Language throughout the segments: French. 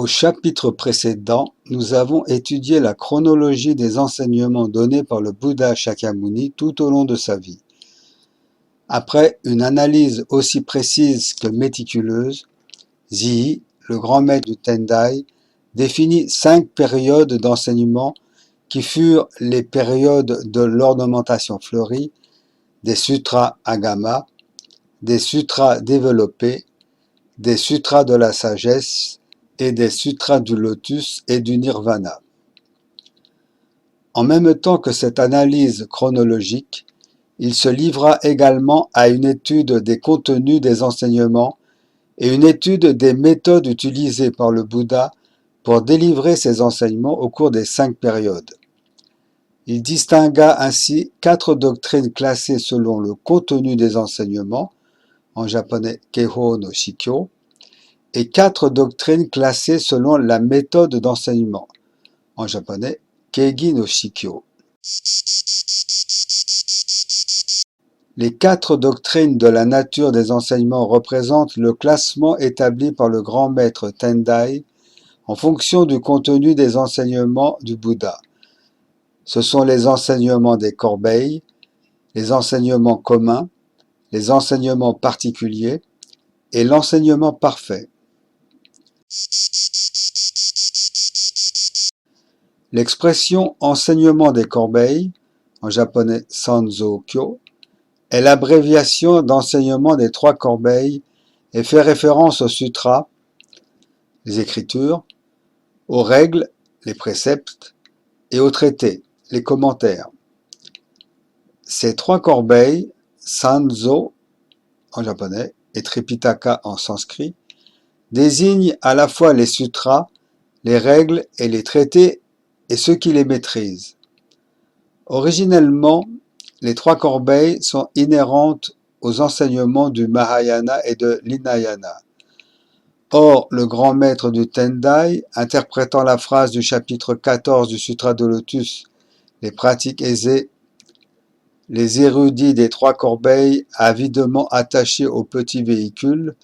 chapitre précédent, nous avons étudié la chronologie des enseignements donnés par le Bouddha Shakyamuni tout au long de sa vie. Après une analyse aussi précise que méticuleuse, Zii, le grand maître du Tendai, définit 5 périodes d'enseignement qui furent les périodes de l'ornementation fleurie, des sutras agama, des sutras développés, des sutras de la sagesse et des sutras du lotus et du nirvana. En même temps que cette analyse chronologique, il se livra également à une étude des contenus des enseignements et une étude des méthodes utilisées par le Bouddha pour délivrer ses enseignements au cours des 5 périodes. Il distingua ainsi 4 doctrines classées selon le contenu des enseignements, en japonais Keiho no Shikyo, et 4 doctrines classées selon la méthode d'enseignement, en japonais Keigi no Shikyo. Les 4 doctrines de la nature des enseignements représentent le classement établi par le grand maître Tendai en fonction du contenu des enseignements du Bouddha. Ce sont les enseignements des corbeilles, les enseignements communs, les enseignements particuliers et l'enseignement parfait. L'expression enseignement des corbeilles, en japonais Sanzo-kyo, est l'abréviation d'enseignement des 3 corbeilles et fait référence aux sutras, les écritures, aux règles, les préceptes, et aux traités, les commentaires. Ces 3 corbeilles, Sanzo en japonais et Tripitaka en sanskrit, désignent à la fois les sutras, les règles et les traités et ceux qui les maîtrisent. Originellement, les 3 corbeilles sont inhérentes aux enseignements du Mahayana et de l'Hinayana. Or, le grand maître du Tendai, interprétant la phrase du chapitre 14 du Sutra de Lotus, les pratiques aisées, les érudits des 3 corbeilles avidement attachés au petit véhicule,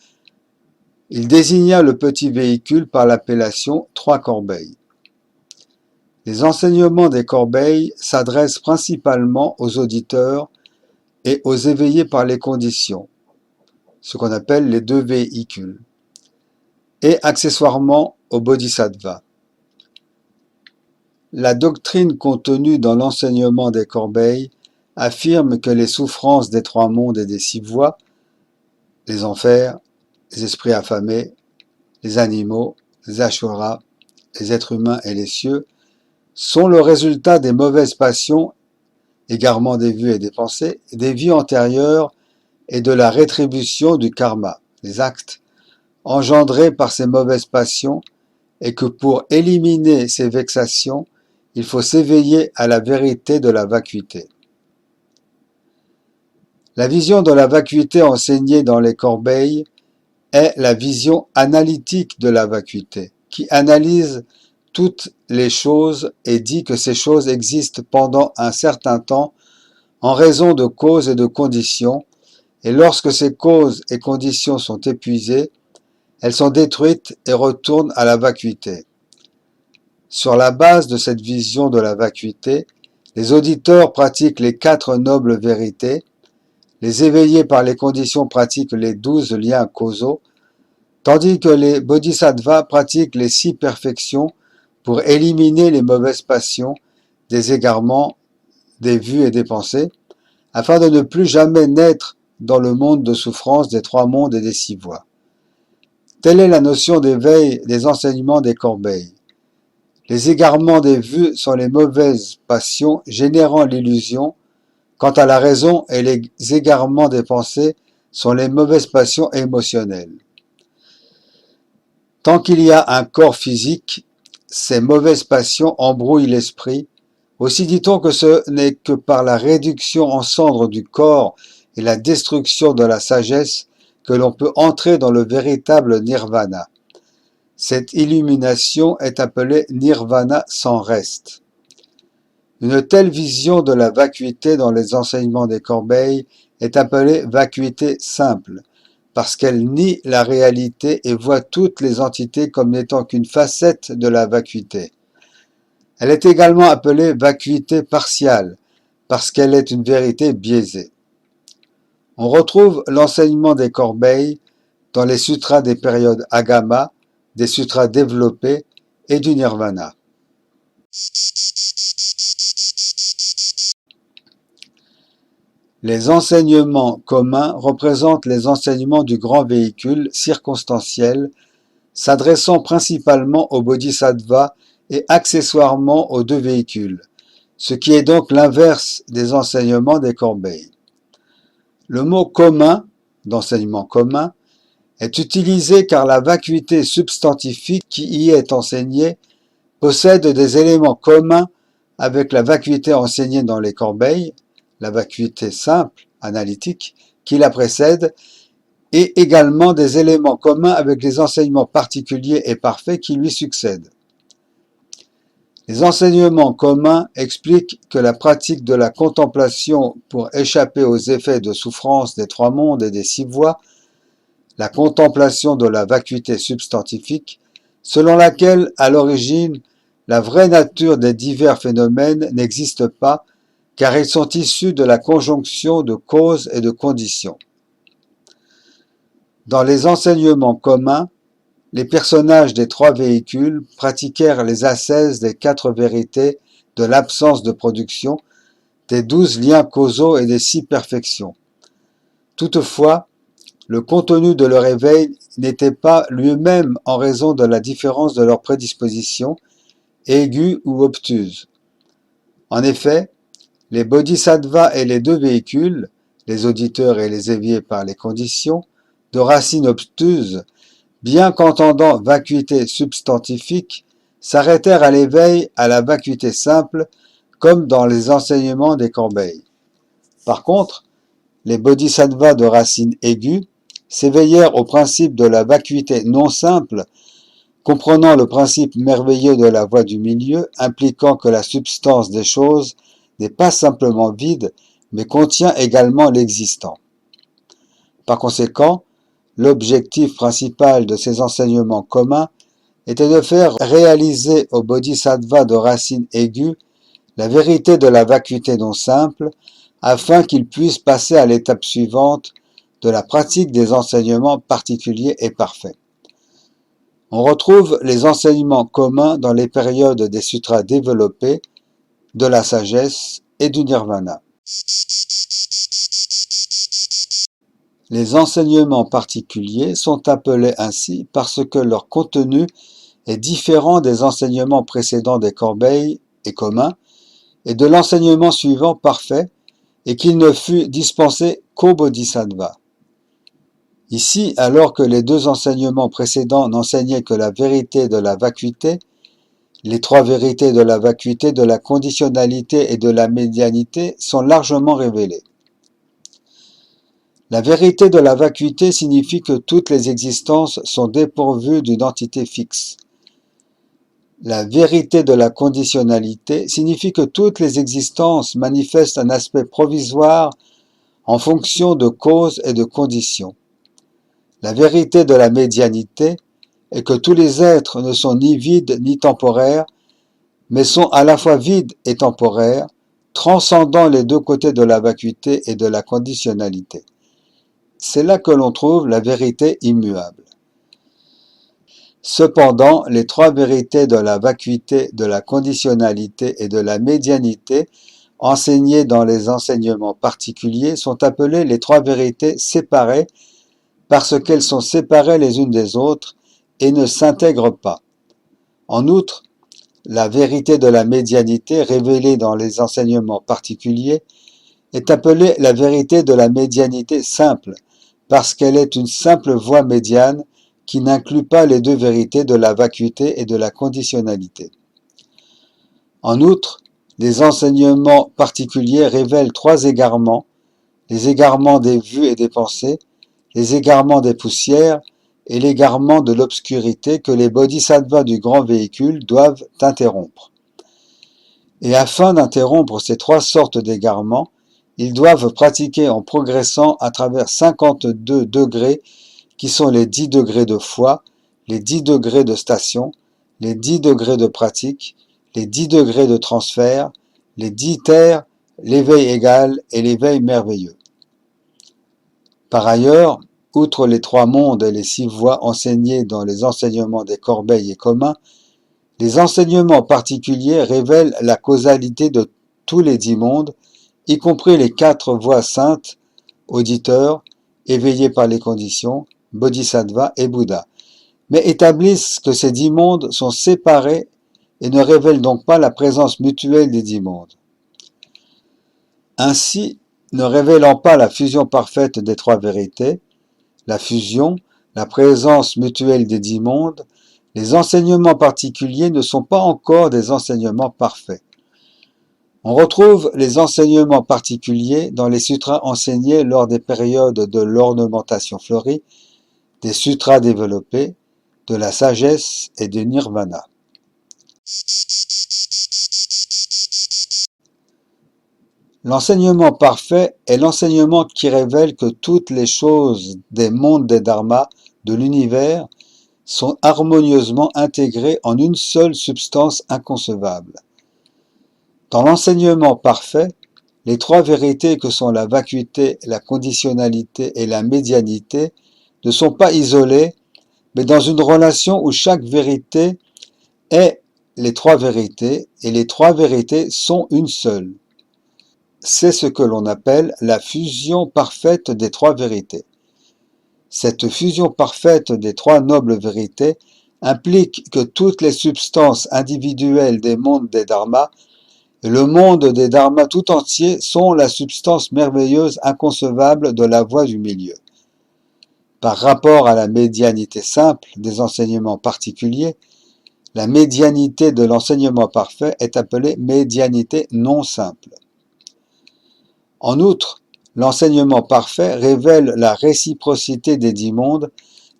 il désigna le petit véhicule par l'appellation 3 corbeilles. Les enseignements des corbeilles s'adressent principalement aux auditeurs et aux éveillés par les conditions, ce qu'on appelle les 2 véhicules, et accessoirement aux bodhisattvas. La doctrine contenue dans l'enseignement des corbeilles affirme que les souffrances des 3 mondes et des 6 voies, les enfers, les esprits affamés, les animaux, les asuras, les êtres humains et les cieux, sont le résultat des mauvaises passions, égarement des vues et des pensées, des vies antérieures et de la rétribution du karma, les actes, engendrés par ces mauvaises passions, et que pour éliminer ces vexations, il faut s'éveiller à la vérité de la vacuité. La vision de la vacuité enseignée dans les corbeilles est la vision analytique de la vacuité, qui analyse toutes les choses et dit que ces choses existent pendant un certain temps en raison de causes et de conditions, et lorsque ces causes et conditions sont épuisées, elles sont détruites et retournent à la vacuité. Sur la base de cette vision de la vacuité, les auditeurs pratiquent les 4 nobles vérités, les éveillés par les conditions pratiquent les 12 liens causaux, tandis que les bodhisattvas pratiquent les 6 perfections pour éliminer les mauvaises passions, des égarements, des vues et des pensées, afin de ne plus jamais naître dans le monde de souffrance des 3 mondes et des 6 voies. Telle est la notion d'éveil des enseignements des corbeilles. Les égarements des vues sont les mauvaises passions générant l'illusion, quant à la raison et les égarements des pensées sont les mauvaises passions émotionnelles. Tant qu'il y a un corps physique, ces mauvaises passions embrouillent l'esprit. Aussi dit-on que ce n'est que par la réduction en cendres du corps et la destruction de la sagesse que l'on peut entrer dans le véritable nirvana. Cette illumination est appelée nirvana sans reste. Une telle vision de la vacuité dans les enseignements des corbeilles est appelée vacuité simple, parce qu'elle nie la réalité et voit toutes les entités comme n'étant qu'une facette de la vacuité. Elle est également appelée vacuité partiale, parce qu'elle est une vérité biaisée. On retrouve l'enseignement des corbeilles dans les sutras des périodes Agama, des sutras développés et du Nirvana. Les enseignements communs représentent les enseignements du grand véhicule circonstanciel, s'adressant principalement aux bodhisattvas et accessoirement aux deux véhicules, ce qui est donc l'inverse des enseignements des corbeilles. Le mot commun, d'enseignement commun, est utilisé car la vacuité substantifique qui y est enseignée possède des éléments communs avec la vacuité enseignée dans les corbeilles, la vacuité simple, analytique, qui la précède, et également des éléments communs avec les enseignements particuliers et parfaits qui lui succèdent. Les enseignements communs expliquent que la pratique de la contemplation pour échapper aux effets de souffrance des trois mondes et des six voies, la contemplation de la vacuité substantifique, selon laquelle, à l'origine, la vraie nature des divers phénomènes n'existe pas, car ils sont issus de la conjonction de causes et de conditions. Dans les enseignements communs, les personnages des trois véhicules pratiquèrent les ascèses des 4 vérités de l'absence de production, des 12 liens causaux et des 6 perfections. Toutefois, le contenu de leur éveil n'était pas lui-même en raison de la différence de leur prédisposition, aiguë ou obtuse. En effet, les bodhisattvas et les deux véhicules, les auditeurs et les éveillés par les conditions, de racines obtuses, bien qu'entendant vacuité substantifique, s'arrêtèrent à l'éveil à la vacuité simple, comme dans les enseignements des corbeilles. Par contre, les bodhisattvas de racine aiguë s'éveillèrent au principe de la vacuité non simple, comprenant le principe merveilleux de la voie du milieu, impliquant que la substance des choses n'est pas simplement vide, mais contient également l'existant. Par conséquent, l'objectif principal de ces enseignements communs était de faire réaliser aux bodhisattvas de racine aiguë la vérité de la vacuité non simple, afin qu'ils puissent passer à l'étape suivante de la pratique des enseignements particuliers et parfaits. On retrouve les enseignements communs dans les périodes des sutras développés, de la sagesse et du nirvana. Les enseignements particuliers sont appelés ainsi parce que leur contenu est différent des enseignements précédents des corbeilles et communs et de l'enseignement suivant parfait et qu'il ne fut dispensé qu'aux bodhisattvas. Ici, alors que les deux enseignements précédents n'enseignaient que la vérité de la vacuité, les trois vérités de la vacuité, de la conditionnalité et de la médianité sont largement révélées. La vérité de la vacuité signifie que toutes les existences sont dépourvues d'une entité fixe. La vérité de la conditionnalité signifie que toutes les existences manifestent un aspect provisoire en fonction de causes et de conditions. La vérité de la médianité est que tous les êtres ne sont ni vides ni temporaires, mais sont à la fois vides et temporaires, transcendant les deux côtés de la vacuité et de la conditionnalité. C'est là que l'on trouve la vérité immuable. Cependant, les trois vérités de la vacuité, de la conditionnalité et de la médianité, enseignées dans les enseignements particuliers, sont appelées les trois vérités séparées parce qu'elles sont séparées les unes des autres et ne s'intègrent pas. En outre, la vérité de la médianité révélée dans les enseignements particuliers est appelée la vérité de la médianité simple, parce qu'elle est une simple voie médiane qui n'inclut pas les deux vérités de la vacuité et de la conditionnalité. En outre, les enseignements particuliers révèlent trois égarements, les égarements des vues et des pensées, les égarements des poussières et l'égarement de l'obscurité que les bodhisattvas du grand véhicule doivent interrompre. Et afin d'interrompre ces trois sortes d'égarements, ils doivent pratiquer en progressant à travers 52 degrés qui sont les 10 degrés de foi, les 10 degrés de station, les 10 degrés de pratique, les 10 degrés de transfert, les 10 terres, l'éveil égal et l'éveil merveilleux. Par ailleurs, outre les 3 mondes et les 6 voies enseignées dans les enseignements des corbeilles et communs, les enseignements particuliers révèlent la causalité de tous les 10 mondes, y compris les 4 voies saintes, auditeurs, éveillés par les conditions, bodhisattva et Bouddha, mais établissent que ces 10 mondes sont séparés et ne révèlent donc pas la présence mutuelle des 10 mondes. Ainsi, ne révélant pas la fusion parfaite des 3 vérités, la fusion, la présence mutuelle des 10 mondes, les enseignements particuliers ne sont pas encore des enseignements parfaits. On retrouve les enseignements particuliers dans les sutras enseignés lors des périodes de l'ornementation fleurie, des sutras développés, de la sagesse et du nirvana. L'enseignement parfait est l'enseignement qui révèle que toutes les choses des mondes des dharmas, de l'univers, sont harmonieusement intégrées en une seule substance inconcevable. Dans l'enseignement parfait, les 3 vérités que sont la vacuité, la conditionnalité et la médianité ne sont pas isolées, mais dans une relation où chaque vérité est les 3 vérités et les 3 vérités sont une seule. C'est ce que l'on appelle la fusion parfaite des 3 vérités. Cette fusion parfaite des 3 nobles vérités implique que toutes les substances individuelles des mondes des dharmas et le monde des dharmas tout entier sont la substance merveilleuse inconcevable de la voie du milieu. Par rapport à la médianité simple des enseignements particuliers, la médianité de l'enseignement parfait est appelée médianité non simple. En outre, l'enseignement parfait révèle la réciprocité des 10 mondes,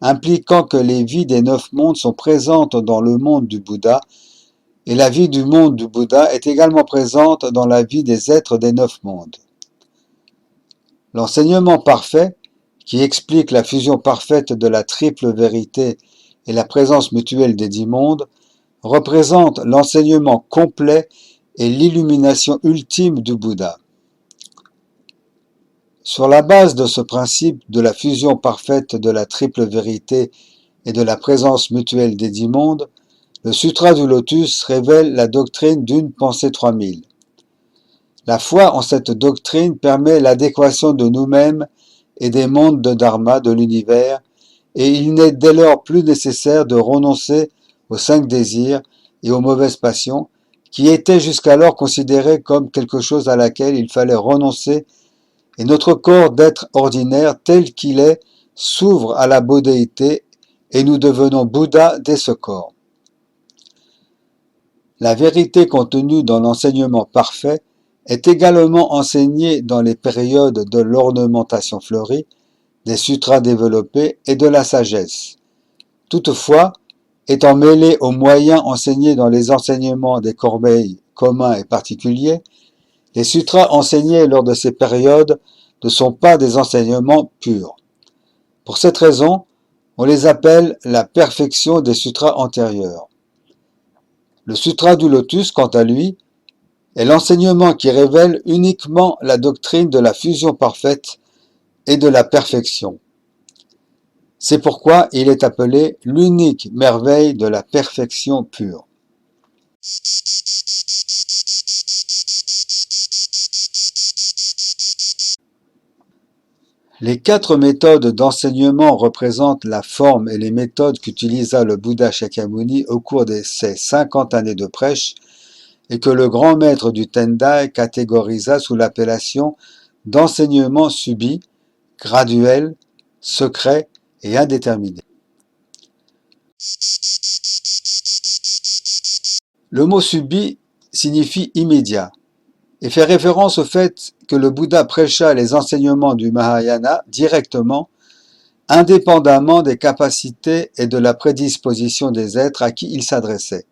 impliquant que les vies des 9 mondes sont présentes dans le monde du Bouddha, et la vie du monde du Bouddha est également présente dans la vie des êtres des 9 mondes. L'enseignement parfait, qui explique la fusion parfaite de la triple vérité et la présence mutuelle des 10 mondes, représente l'enseignement complet et l'illumination ultime du Bouddha. Sur la base de ce principe de la fusion parfaite de la triple vérité et de la présence mutuelle des 10 mondes, le Sutra du Lotus révèle la doctrine d'une pensée 3000. La foi en cette doctrine permet l'adéquation de nous-mêmes et des mondes de Dharma de l'univers, et il n'est dès lors plus nécessaire de renoncer aux 5 désirs et aux mauvaises passions, qui étaient jusqu'alors considérés comme quelque chose à laquelle il fallait renoncer, et notre corps d'être ordinaire tel qu'il est s'ouvre à la bouddhéité et nous devenons Bouddha dès ce corps. La vérité contenue dans l'enseignement parfait est également enseignée dans les périodes de l'ornementation fleurie, des sutras développés et de la sagesse. Toutefois, étant mêlée aux moyens enseignés dans les enseignements des corbeilles communs et particuliers, les sutras enseignés lors de ces périodes ne sont pas des enseignements purs. Pour cette raison, on les appelle la perfection des sutras antérieurs. Le Sutra du Lotus, quant à lui, est l'enseignement qui révèle uniquement la doctrine de la fusion parfaite et de la perfection. C'est pourquoi il est appelé l'unique merveille de la perfection pure. Les 4 méthodes d'enseignement représentent la forme et les méthodes qu'utilisa le Bouddha Shakyamuni au cours de ses 50 années de prêche et que le grand maître du Tendai catégorisa sous l'appellation d'enseignement subi, graduel, secret et indéterminé. Le mot subi signifie immédiat et fait référence au fait que le Bouddha prêcha les enseignements du Mahayana directement, indépendamment des capacités et de la prédisposition des êtres à qui il s'adressait.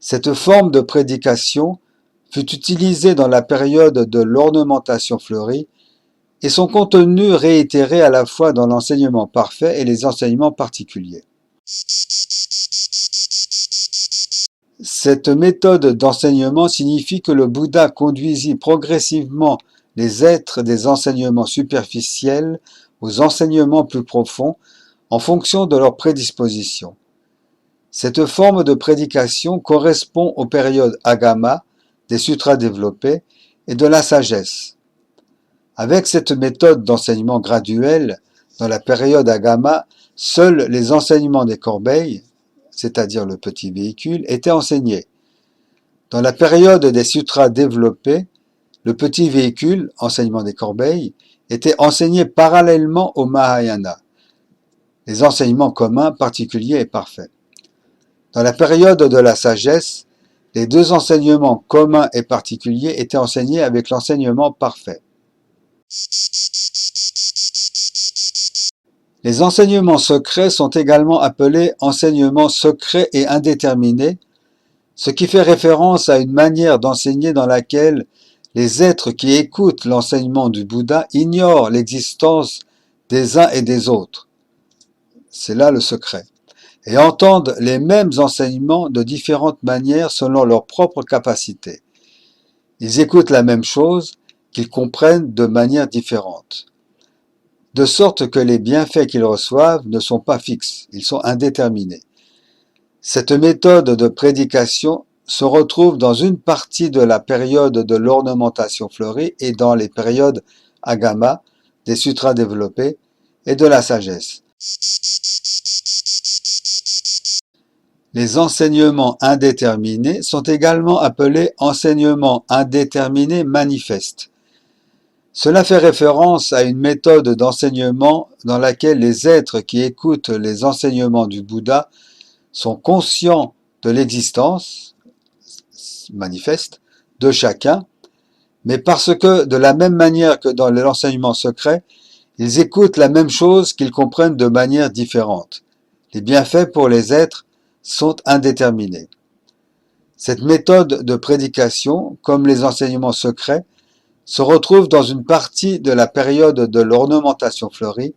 Cette forme de prédication fut utilisée dans la période de l'ornementation fleurie, et son contenu réitéré à la fois dans l'enseignement parfait et les enseignements particuliers. Cette méthode d'enseignement signifie que le Bouddha conduisit progressivement les êtres des enseignements superficiels aux enseignements plus profonds en fonction de leur prédisposition. Cette forme de prédication correspond aux périodes Agama, des sutras développés, et de la sagesse. Avec cette méthode d'enseignement graduel, dans la période Agama, seuls les enseignements des corbeilles, c'est-à-dire le petit véhicule, étaient enseignés. Dans la période des sutras développés, le petit véhicule, enseignement des corbeilles, était enseigné parallèlement au Mahayana, les enseignements communs, particuliers et parfaits. Dans la période de la sagesse, les deux enseignements communs et particuliers étaient enseignés avec l'enseignement parfait. Les enseignements secrets sont également appelés enseignements secrets et indéterminés, ce qui fait référence à une manière d'enseigner dans laquelle les êtres qui écoutent l'enseignement du Bouddha ignorent l'existence des uns et des autres. C'est là le secret. Et entendent les mêmes enseignements de différentes manières selon leur propre capacité. Ils écoutent la même chose qu'ils comprennent de manière différente. De sorte que les bienfaits qu'ils reçoivent ne sont pas fixes, ils sont indéterminés. Cette méthode de prédication se retrouve dans une partie de la période de l'ornementation fleurie et dans les périodes Agama, des sutras développés et de la sagesse. Les enseignements indéterminés sont également appelés enseignements indéterminés manifestes. Cela fait référence à une méthode d'enseignement dans laquelle les êtres qui écoutent les enseignements du Bouddha sont conscients de l'existence manifeste de chacun, mais parce que de la même manière que dans l'enseignement secret, ils écoutent la même chose qu'ils comprennent de manière différente. Les bienfaits pour les êtres sont indéterminés. Cette méthode de prédication, comme les enseignements secrets, se retrouve dans une partie de la période de l'ornementation fleurie,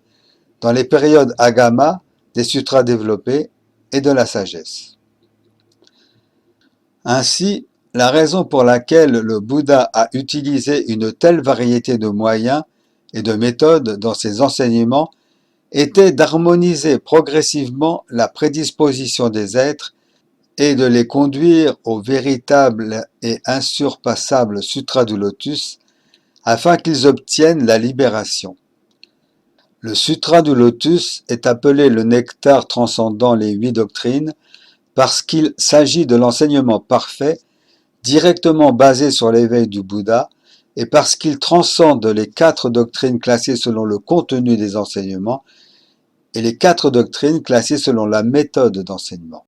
dans les périodes Agama, des sutras développés et de la sagesse. Ainsi, la raison pour laquelle le Bouddha a utilisé une telle variété de moyens et de méthodes dans ses enseignements était d'harmoniser progressivement la prédisposition des êtres et de les conduire au véritable et insurpassable Sutra du Lotus afin qu'ils obtiennent la libération. Le Sutra du Lotus est appelé le nectar transcendant les 8 doctrines parce qu'il s'agit de l'enseignement parfait directement basé sur l'éveil du Bouddha et parce qu'il transcende les 4 doctrines classées selon le contenu des enseignements et les 4 doctrines classées selon la méthode d'enseignement.